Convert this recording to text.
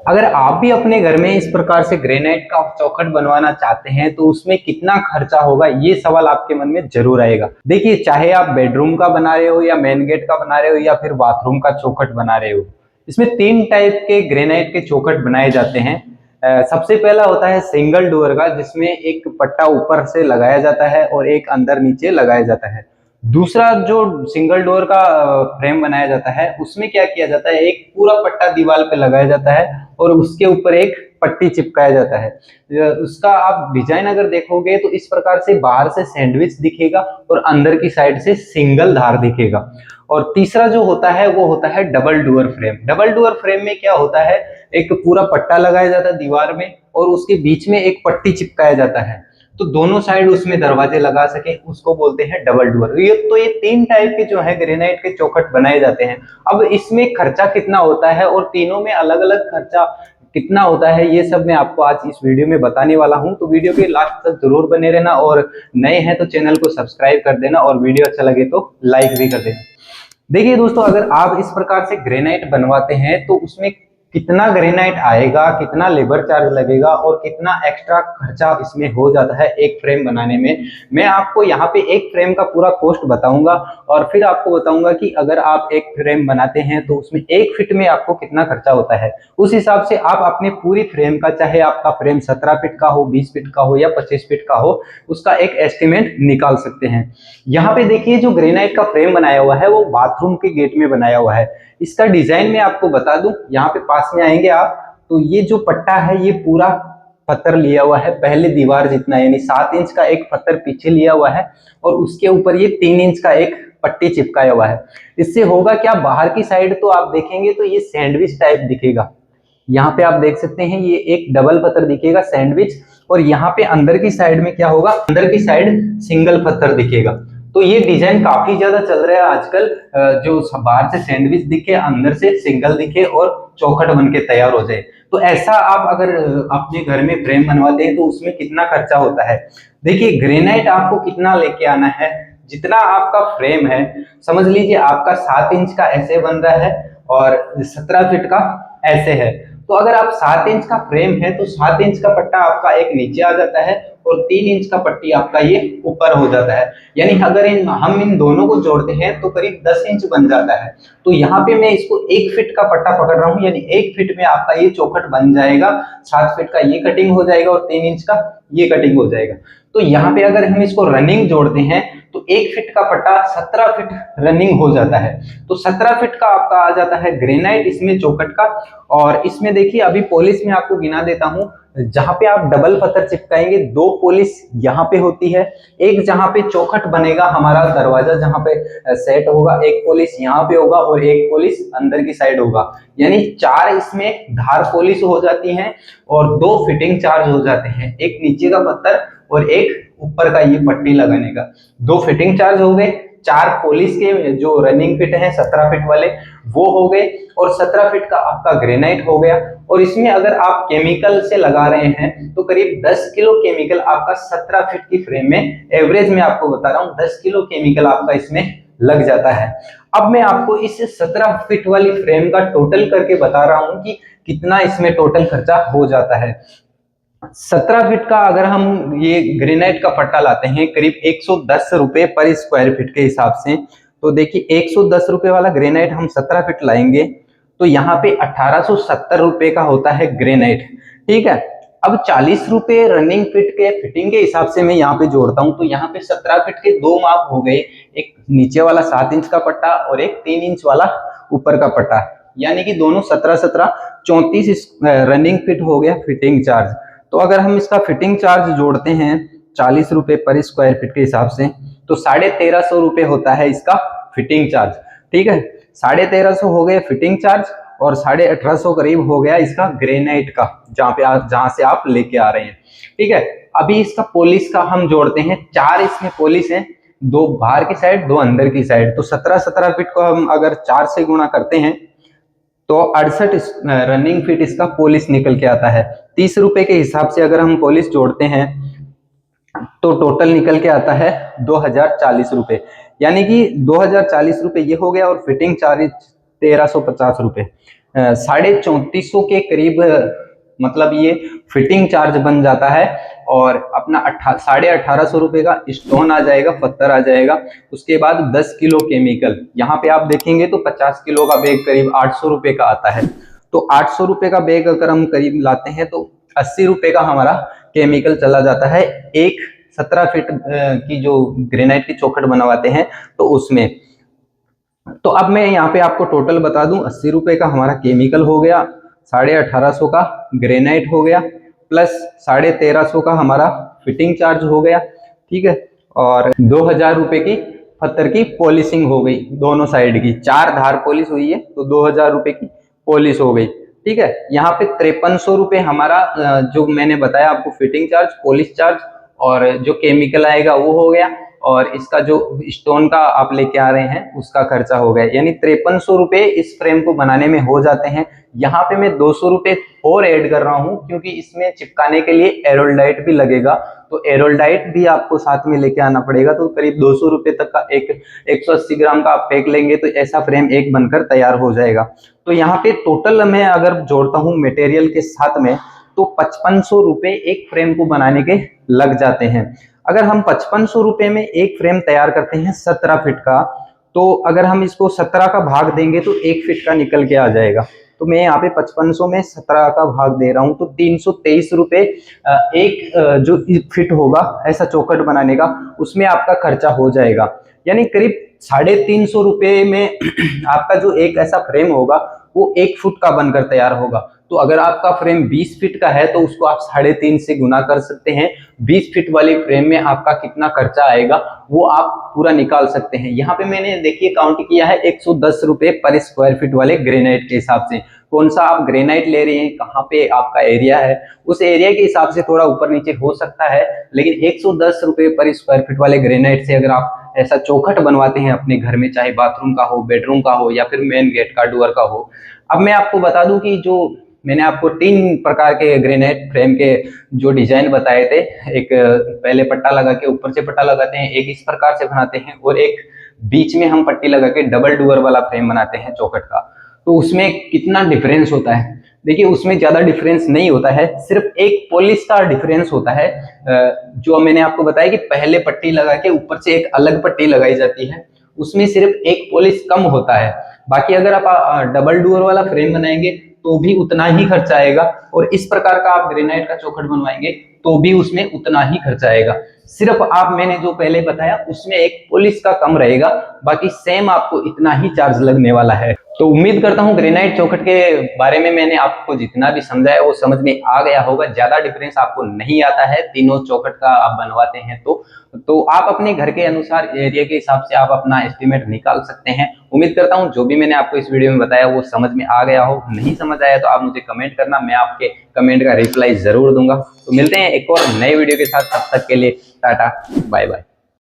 अगर आप भी अपने घर में इस प्रकार से ग्रेनाइट का चौखट बनवाना चाहते हैं तो उसमें कितना खर्चा होगा, ये सवाल आपके मन में जरूर आएगा। देखिए, चाहे आप बेडरूम का बना रहे हो या मेन गेट का बना रहे हो या फिर बाथरूम का चौखट बना रहे हो, इसमें तीन टाइप के ग्रेनाइट के चौखट बनाए जाते हैं। सबसे पहला होता है सिंगल डोर का, जिसमें एक पट्टा ऊपर से लगाया जाता है और एक अंदर नीचे लगाया जाता है। दूसरा जो सिंगल डोर का फ्रेम बनाया जाता है, उसमें क्या किया जाता है, एक पूरा पट्टा दीवार पे लगाया जाता है और उसके ऊपर एक पट्टी चिपकाया जाता है। उसका आप डिजाइन अगर देखोगे तो इस प्रकार से बाहर से सैंडविच दिखेगा और अंदर की साइड से सिंगल धार दिखेगा। और तीसरा जो होता है वो होता है double door frame. Double door frame में क्या होता है, एक पूरा पट्टा लगाया जाता है दीवार में और उसके बीच में एक पट्टी चिपकाया जाता है, तो दोनों साइड उसमें दरवाजे लगा सके, उसको बोलते हैं डबल डुअर। ये तीन टाइप के जो है ग्रेनाइट के चौखट बनाए जाते हैं। अब इसमें खर्चा कितना होता है और तीनों में अलग अलग खर्चा कितना होता है, ये सब मैं आपको आज इस वीडियो में बताने वाला हूं। तो वीडियो के लास्ट तक जरूर बने रहना और नए हैं तो चैनल को सब्सक्राइब कर देना और वीडियो अच्छा लगे तो लाइक भी कर देना। देखिए दोस्तों, अगर आप इस प्रकार से ग्रेनाइट बनवाते हैं तो उसमें कितना ग्रेनाइट आएगा, कितना लेबर चार्ज लगेगा और कितना एक्स्ट्रा खर्चा इसमें हो जाता है एक फ्रेम बनाने में, मैं आपको यहाँ पे एक फ्रेम का पूरा कॉस्ट बताऊंगा और फिर आपको बताऊंगा कि अगर आप एक फ्रेम बनाते हैं तो उसमें 1 फीट में आपको कितना खर्चा होता है। उस हिसाब से आप अपने पूरी फ्रेम का, चाहे आपका फ्रेम 17 फीट का हो, 20 फीट का हो या 25 फीट का हो, उसका एक एस्टिमेट निकाल सकते हैं। यहाँ पे देखिए, जो ग्रेनाइट का फ्रेम बनाया हुआ है वो बाथरूम के गेट में बनाया हुआ है। इसका डिजाइन मैं आपको बता दूं, यहाँ पे पास में आएंगे आप तो ये जो पट्टा है ये पूरा पत्थर लिया हुआ है, पहले दीवार जितना, यानी 7 इंच का एक पत्थर पीछे लिया हुआ है और उसके ऊपर ये 3 इंच का एक पट्टी चिपकाया हुआ है। इससे होगा क्या, बाहर की साइड तो आप देखेंगे तो ये सैंडविच टाइप दिखेगा। यहाँ पे आप देख सकते हैं ये एक डबल पत्थर दिखेगा सैंडविच, और यहाँ पे अंदर की साइड में क्या होगा, अंदर की साइड सिंगल पत्थर दिखेगा। तो ये डिजाइन काफी ज्यादा चल रहा है आजकल, जो बाहर से सैंडविच दिखे, अंदर से सिंगल दिखे और चौखट बन के तैयार हो जाए। तो ऐसा आप अगर अपने घर में फ्रेम बनवाते हैं तो उसमें कितना खर्चा होता है। देखिए, ग्रेनाइट आपको कितना लेके आना है, जितना आपका फ्रेम है, समझ लीजिए आपका 7 इंच का ऐसे बन रहा है और 17 फीट का ऐसे है। तो अगर आप 7 इंच का फ्रेम है तो 7 इंच का पट्टा आपका एक नीचे आ जाता है और 3 इंच का पट्टी आपका ये ऊपर हो जाता है। यानी अगर हम इन दोनों को जोड़ते हैं तो करीब 10 इंच बन जाता है। तो यहाँ पे मैं इसको 1 फीट का पट्टा पकड़ रहा हूँ, यानी 1 फीट में आपका ये चौखट बन जाएगा। 7 फीट का ये कटिंग हो जाएगा और 3 इंच का ये कटिंग हो जाएगा। तो यहाँ पे अगर हम इसको रनिंग जोड़ते हैं तो 1 फीट का पट्टा 17 फीट रनिंग हो जाता है। तो 17 फीट का आपका आ जाता है ग्रेनाइट इसमें चौखट का। और इसमें देखिए, अभी पॉलिश में आपको गिना देता हूँ। जहां पे आप डबल पत्थर चिपकाएंगे, 2 पॉलिश यहाँ पे होती है, एक जहां पे चौखट बनेगा हमारा दरवाजा जहां पे सेट होगा, एक पॉलिश यहाँ पे होगा और एक पॉलिश अंदर की साइड होगा। यानी 4 इसमें धार पॉलिश हो जाती हैं और 2 फिटिंग चार्ज हो जाते हैं, एक नीचे का पत्थर और एक ऊपर का ये पट्टी लगाने का। 2 फिटिंग चार्ज हो गए, 4 पॉलिश के जो रनिंग फिट है 17 फीट वाले वो हो गए और 17 फीट का आपका ग्रेनाइट हो गया। और इसमें अगर आप केमिकल से लगा रहे हैं तो करीब 10 किलो केमिकल आपका 17 फीट की फ्रेम में, एवरेज में आपको बता रहा हूँ, 10 किलो केमिकल आपका इसमें लग जाता है। अब मैं आपको इस 17 फीट वाली फ्रेम का टोटल करके बता रहा हूँ कि कितना इसमें टोटल खर्चा हो जाता है। 17 फीट का अगर हम ये ग्रेनाइट का पट्टा लाते हैं करीब 110 रुपए पर स्क्वायर फीट के हिसाब से, तो देखिए 110 रुपए वाला ग्रेनाइट हम 17 फीट लाएंगे तो यहाँ पे 1870 रुपए का होता है ग्रेनाइट। ठीक है, अब 40 रुपए रनिंग फिट के फिटिंग के हिसाब से मैं यहाँ पे जोड़ता हूँ, तो यहाँ पे 17 फीट के 2 माप हो गए, एक नीचे वाला 7 इंच का पट्टा और एक 3 इंच वाला ऊपर का पट्टा, यानी कि दोनों 17-17 34 रनिंग फिट हो गया फिटिंग चार्ज। तो अगर हम इसका फिटिंग चार्ज जोड़ते हैं 40 रुपए पर स्क्वायर फीट के हिसाब से, तो 1350 रुपए होता है इसका फिटिंग चार्ज। ठीक है, 1350 हो गए फिटिंग चार्ज और 1850 करीब हो गया इसका ग्रेनाइट का, जहां से आप लेके आ रहे हैं। ठीक है, अभी इसका पॉलिश का हम जोड़ते हैं, 4 इसमें पॉलिश है, 2 बाहर की साइड 2 अंदर की साइड, तो 17-17 फीट को हम अगर 4 से गुणा करते हैं तो 68 रनिंग फिट इसका पॉलिश निकल के आता है। 30 रुपए के हिसाब से अगर हम पॉलिश जोड़ते हैं तो टोटल निकल के आता है 2040 रुपए, यानी कि 2040 रुपए ये हो गया और फिटिंग चार्ज 1350 रुपए। 3450 के करीब मतलब ये फिटिंग चार्ज बन जाता है। और अपना 1850 रुपए का स्टोन आ जाएगा, पत्थर आ जाएगा। उसके बाद 10 किलो केमिकल, यहाँ पे आप देखेंगे तो 50 किलो का बैग करीब 800 रुपए का आता है। तो 800 रुपए का बैग अगर हम करीब लाते हैं तो 80 रुपए का हमारा केमिकल चला जाता है एक 17 फीट की जो ग्रेनाइट की चौखट बनवाते हैं तो उसमें। तो अब मैं यहाँ पे आपको टोटल बता दूं, 80 रुपए का हमारा केमिकल हो गया, 1850 का ग्रेनाइट हो गया, प्लस 1350 का हमारा फिटिंग चार्ज हो गया, ठीक है। और 2000 रुपए की पत्थर की पॉलिशिंग हो गई, दोनों साइड की 4 धार पॉलिश हुई है तो 2000 रुपए की पॉलिश हो गई, ठीक है। यहाँ पे 5300 रुपए हमारा जो मैंने बताया आपको फिटिंग चार्ज, पॉलिश चार्ज और जो केमिकल आएगा वो हो गया, और इसका जो स्टोन का आप लेके आ रहे हैं उसका खर्चा हो गया, यानी 5300 रुपए इस फ्रेम को बनाने में हो जाते हैं। यहाँ पे मैं 200 रुपए और ऐड कर रहा हूँ क्योंकि इसमें चिपकाने के लिए एरोल्डाइट भी लगेगा, तो एरोल्डाइट भी आपको साथ में लेके आना पड़ेगा। तो करीब 200 रुपए तक का एक 180 ग्राम का आप पैक लेंगे तो ऐसा फ्रेम एक बनकर तैयार हो जाएगा। तो यहाँ पे टोटल मैं अगर जोड़ता हूँ मटेरियल के साथ में तो 5500 रुपए एक फ्रेम को बनाने के लग जाते हैं। अगर हम 5500 रुपए में एक फ्रेम तैयार करते हैं 17 फीट का, तो अगर हम इसको 17 का भाग देंगे तो 1 फीट का निकल के आ जाएगा। तो मैं यहाँ पे 5500 में 17 का भाग दे रहा हूँ तो 323 रुपए एक जो फिट होगा ऐसा चौखट बनाने का, उसमें आपका खर्चा हो जाएगा। यानी करीब 350 रुपए में आपका जो एक ऐसा फ्रेम होगा वो 1 फुट का बनकर तैयार होगा। तो अगर आपका फ्रेम 20 फीट का है तो उसको आप 3.5 से गुना कर सकते हैं। 20 फीट वाली फ्रेम में आपका कितना खर्चा आएगा वो आप पूरा निकाल सकते हैं। यहाँ पे मैंने देखिए काउंट किया है 110 रुपए पर स्क्वायर फीट वाले ग्रेनाइट के हिसाब से। कौन सा आप ग्रेनाइट ले रहे हैं, कहाँ पे आपका एरिया है, उस एरिया के हिसाब से थोड़ा ऊपर नीचे हो सकता है, लेकिन 110 रुपए पर स्क्वायर फीट वाले ग्रेनाइट से अगर आप ऐसा चौखट बनवाते हैं अपने घर में, चाहे बाथरूम का हो, बेडरूम का हो या फिर मेन गेट का, डोर का हो। अब मैं आपको बता दूं कि जो मैंने आपको 3 प्रकार के ग्रेनाइट फ्रेम के जो डिजाइन बताए थे, एक पहले पट्टा लगा के ऊपर से पट्टा लगाते हैं, एक इस प्रकार से बनाते हैं और एक बीच में हम पट्टी लगा के डबल डुअर वाला फ्रेम बनाते हैं चौखट का। तो उसमें कितना डिफरेंस होता है, देखिए उसमें ज्यादा डिफरेंस नहीं होता है, सिर्फ एक पॉलिश का डिफरेंस होता है। जो मैंने आपको बताया कि पहले पट्टी लगा के ऊपर से एक अलग पट्टी लगाई जाती है, उसमें सिर्फ एक पॉलिश कम होता है। बाकी अगर आप डबल डुअर वाला फ्रेम बनाएंगे तो भी उतना ही खर्चा आएगा, और इस प्रकार का आप ग्रेनाइट का चौखट बनवाएंगे तो भी उसमें उतना ही खर्चा आएगा। सिर्फ आप मैंने जो पहले बताया उसमें एक पॉलिश का कम रहेगा, बाकी सेम आपको इतना ही चार्ज लगने वाला है। तो उम्मीद करता हूं ग्रेनाइट चौखट के बारे में मैंने आपको जितना भी समझाया वो समझ में आ गया होगा। ज्यादा डिफरेंस आपको नहीं आता है तीनों चौखट का आप बनवाते हैं तो आप अपने घर के अनुसार, एरिया के हिसाब से आप अपना एस्टिमेट निकाल सकते हैं। उम्मीद करता हूं जो भी मैंने आपको इस वीडियो में बताया वो समझ में आ गया हो। नहीं समझ आया तो आप मुझे कमेंट करना, मैं आपके कमेंट का रिप्लाई जरूर दूंगा। तो मिलते हैं एक और नए वीडियो के साथ, तब तक के लिए टाटा बाय बाय।